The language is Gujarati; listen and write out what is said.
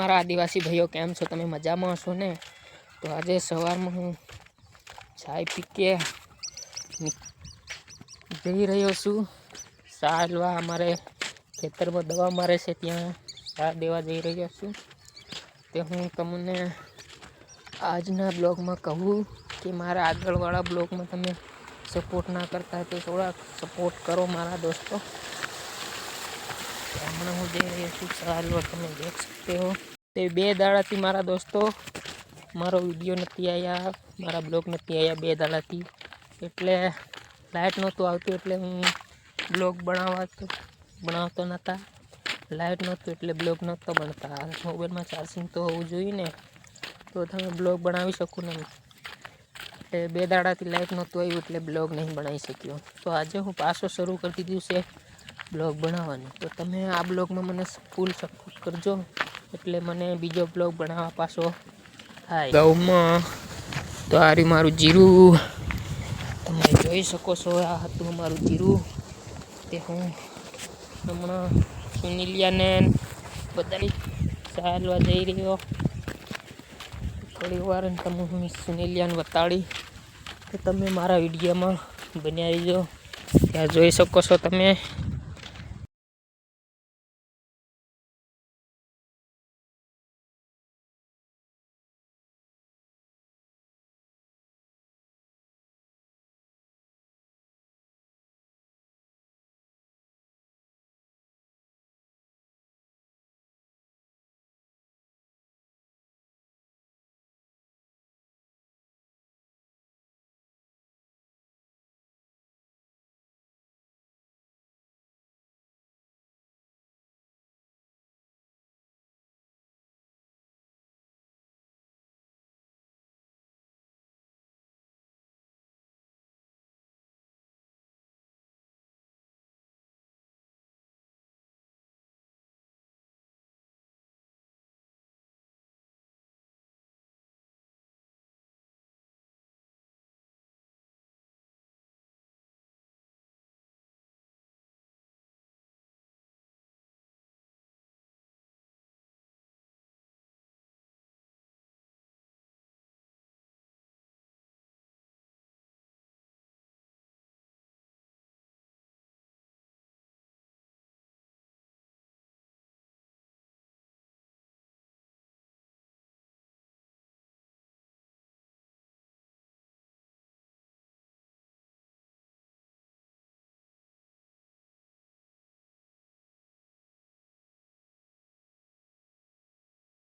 મારા આદિવાસી ભાઈઓ કેમ છો? તમે મજામાં હશો ને? તો આજે સવારમાં હું ચાય પી કે જઈ રહ્યો છું સાલવા. અમારે ખેતરમાં દવા મારે છે, ત્યાં સાર દેવા જઈ રહ્યો છું. તે હું તમને આજના બ્લોગમાં કહું કે મારા આગળવાળા બ્લોગમાં તમે સપોર્ટ ના કરતા હોય તો થોડા સપોર્ટ કરો મારા દોસ્તો. હમણાં હું જઈ રહ્યો છું ચાલવા, તમે દેખ શકતે હો. તે 2 દાડાથી મારા દોસ્તો મારો વિડીયો નથી આવ્યા, મારા બ્લોગ નથી આવ્યા 2 દાડાથી. એટલે લાઇટ નહોતું આવતું, એટલે હું બ્લોગ બનાવતો નહોતા. લાઇટ નહોતું એટલે બ્લોગ નહોતો બનતા. મોબાઈલમાં ચાર્જિંગ તો હોવું જોઈએ ને, તો તમે બ્લોગ બનાવી શકો ને. એટલે 2 દાડાથી લાઇટ નહોતું આવ્યું એટલે બ્લોગ નહીં બનાવી શક્યો. તો આજે હું પાછો શરૂ કરી દીધું છે બ્લોગ બનાવવાનું. તો તમે આ બ્લોગમાં મને ફૂલ સપોર્ટ કરજો, એટલે મને બીજો બ્લોગ બનાવવા પાછો થાય. ગામમાં તો આ રહ્યું મારું જીરું, તમે જોઈ શકો છો. આ હતું અમારું જીરું. તે હું હમણાં સુનિલિયાને બધાની ચાલવા જઈ રહ્યો. થોડી વાર તમે હું સુનિલિયાને બતાડી તો તમે મારા વિડીયોમાં બન્યા રહીજો. ત્યાં જોઈ શકો છો તમે